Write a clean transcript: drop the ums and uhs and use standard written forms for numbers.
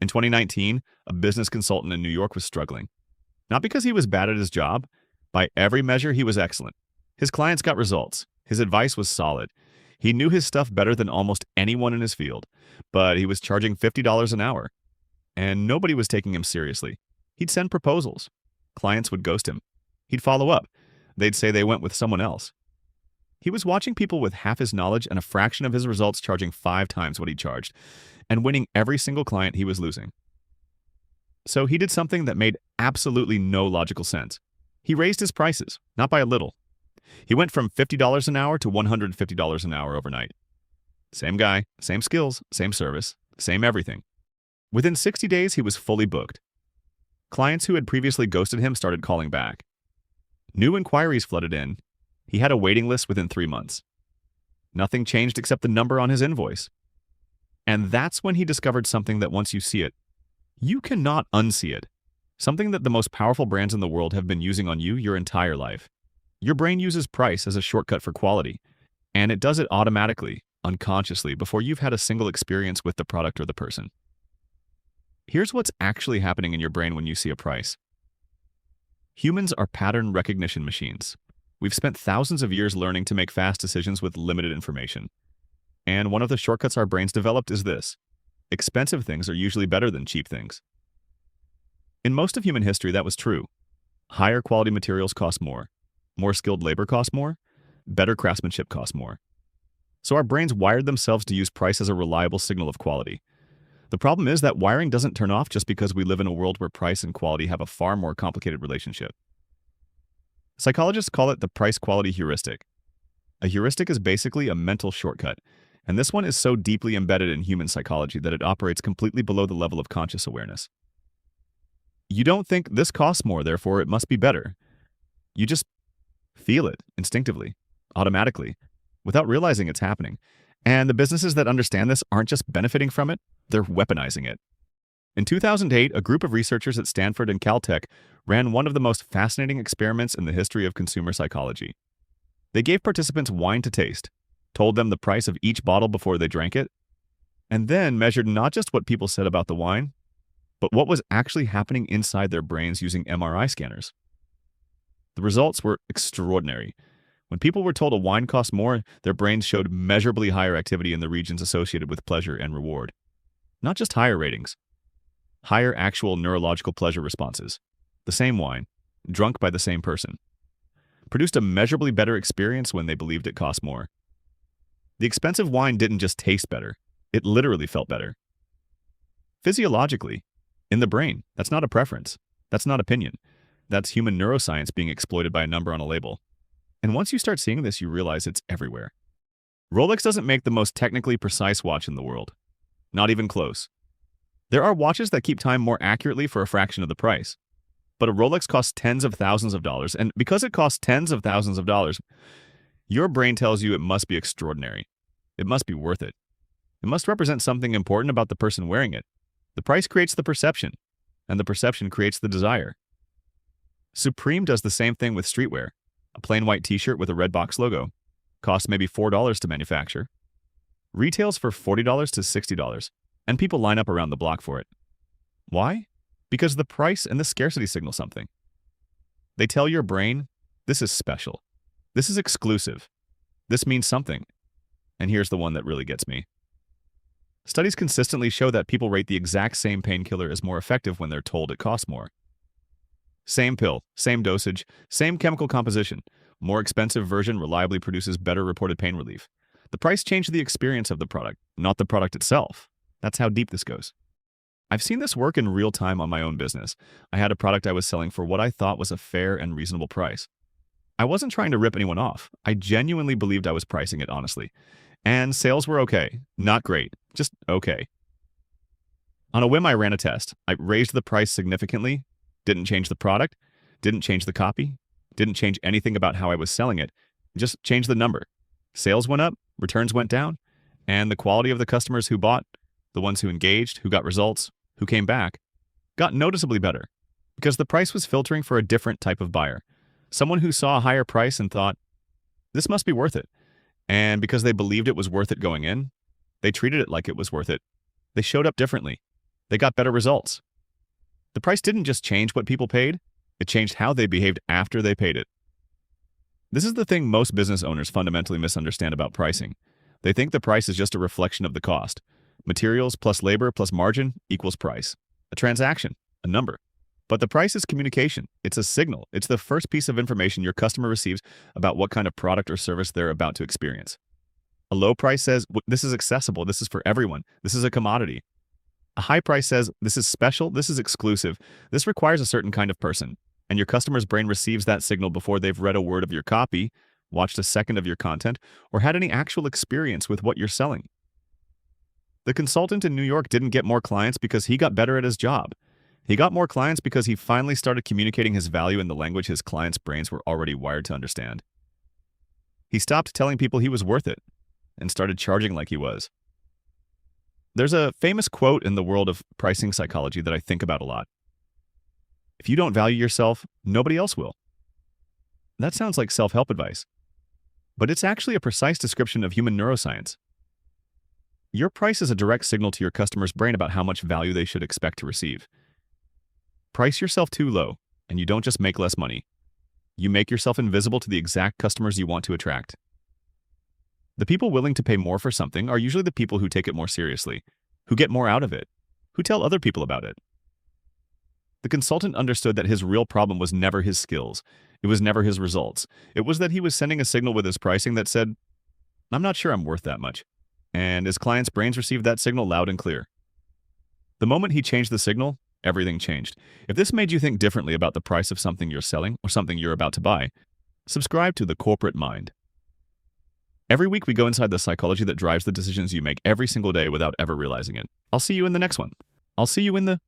In 2019, a business consultant in New York was struggling. Not because he was bad at his job. By every measure, he was excellent. His clients got results. His advice was solid. He knew his stuff better than almost anyone in his field, but he was charging $50 an hour, and nobody was taking him seriously. He'd send proposals. Clients would ghost him. He'd follow up. They'd say they went with someone else. He was watching people with half his knowledge and a fraction of his results charging 5 times what he charged, and winning every single client he was losing. So he did something that made absolutely no logical sense. He raised his prices, not by a little. He went from $50 an hour to $150 an hour overnight. Same guy, same skills, same service, same everything. Within 60 days, he was fully booked. Clients who had previously ghosted him started calling back. New inquiries flooded in. He had a waiting list within 3 months. Nothing changed except the number on his invoice. And that's when he discovered something that once you see it, you cannot unsee it. Something that the most powerful brands in the world have been using on you your entire life. Your brain uses price as a shortcut for quality, and it does it automatically, unconsciously, before you've had a single experience with the product or the person. Here's what's actually happening in your brain when you see a price. Humans are pattern recognition machines. We've spent thousands of years learning to make fast decisions with limited information. And one of the shortcuts our brains developed is this: expensive things are usually better than cheap things. In most of human history, that was true. Higher quality materials cost more. More skilled labor cost more. Better craftsmanship cost more. So our brains wired themselves to use price as a reliable signal of quality. The problem is that wiring doesn't turn off just because we live in a world where price and quality have a far more complicated relationship. Psychologists call it the price-quality heuristic. A heuristic is basically a mental shortcut, and this one is so deeply embedded in human psychology that it operates completely below the level of conscious awareness. You don't think this costs more, therefore it must be better. You just feel it instinctively, automatically, without realizing it's happening. And the businesses that understand this aren't just benefiting from it, they're weaponizing it. In 2008, a group of researchers at Stanford and Caltech ran one of the most fascinating experiments in the history of consumer psychology. They gave participants wine to taste, told them the price of each bottle before they drank it, and then measured not just what people said about the wine, but what was actually happening inside their brains using MRI scanners. The results were extraordinary. When people were told a wine cost more, their brains showed measurably higher activity in the regions associated with pleasure and reward. Not just higher ratings, higher actual neurological pleasure responses. The same wine, drunk by the same person, produced a measurably better experience when they believed it cost more. The expensive wine didn't just taste better, it literally felt better. Physiologically, in the brain, that's not a preference. That's not opinion. That's human neuroscience being exploited by a number on a label. And once you start seeing this, you realize it's everywhere. Rolex doesn't make the most technically precise watch in the world. Not even close. There are watches that keep time more accurately for a fraction of the price. But a Rolex costs tens of thousands of dollars, and because it costs tens of thousands of dollars, your brain tells you it must be extraordinary. It must be worth it. It must represent something important about the person wearing it. The price creates the perception, and the perception creates the desire. Supreme does the same thing with streetwear. A plain white t-shirt with a red box logo costs maybe $4 to manufacture. Retails for $40 to $60, and people line up around the block for it. Why? Because the price and the scarcity signal something. They tell your brain, this is special. This is exclusive. This means something. And here's the one that really gets me. Studies consistently show that people rate the exact same painkiller as more effective when they're told it costs more. Same pill, same dosage, same chemical composition. More expensive version reliably produces better reported pain relief. The price changed the experience of the product, not the product itself. That's how deep this goes. I've seen this work in real time on my own business. I had a product I was selling for what I thought was a fair and reasonable price. I wasn't trying to rip anyone off. I genuinely believed I was pricing it honestly. And sales were okay. Not great, just okay. On a whim, I ran a test. I raised the price significantly, didn't change the product, didn't change the copy, didn't change anything about how I was selling it, just changed the number. Sales went up, returns went down, and the quality of the customers who bought, the ones who engaged, who got results, who came back, got noticeably better because the price was filtering for a different type of buyer. Someone who saw a higher price and thought, this must be worth it. And because they believed it was worth it going in, they treated it like it was worth it. They showed up differently. They got better results. The price didn't just change what people paid, it changed how they behaved after they paid it. This is the thing most business owners fundamentally misunderstand about pricing. They think the price is just a reflection of the cost. Materials plus labor plus margin equals price. A transaction, a number. But the price is communication. It's a signal. It's the first piece of information your customer receives about what kind of product or service they're about to experience. A low price says, this is accessible, this is for everyone, this is a commodity. A high price says, this is special, this is exclusive, this requires a certain kind of person. And your customer's brain receives that signal before they've read a word of your copy, watched a second of your content, or had any actual experience with what you're selling. The consultant in New York didn't get more clients because he got better at his job. He got more clients because he finally started communicating his value in the language his clients' brains were already wired to understand. He stopped telling people he was worth it and started charging like he was. There's a famous quote in the world of pricing psychology that I think about a lot. If you don't value yourself, nobody else will. That sounds like self-help advice, but it's actually a precise description of human neuroscience. Your price is a direct signal to your customer's brain about how much value they should expect to receive. Price yourself too low, and you don't just make less money. You make yourself invisible to the exact customers you want to attract. The people willing to pay more for something are usually the people who take it more seriously, who get more out of it, who tell other people about it. The consultant understood that his real problem was never his skills. It was never his results. It was that he was sending a signal with his pricing that said, I'm not sure I'm worth that much. And his clients' brains received that signal loud and clear. The moment he changed the signal, everything changed. If this made you think differently about the price of something you're selling or something you're about to buy, subscribe to The Corporate Mind. Every week we go inside the psychology that drives the decisions you make every single day without ever realizing it. I'll see you in the next one. I'll see you in the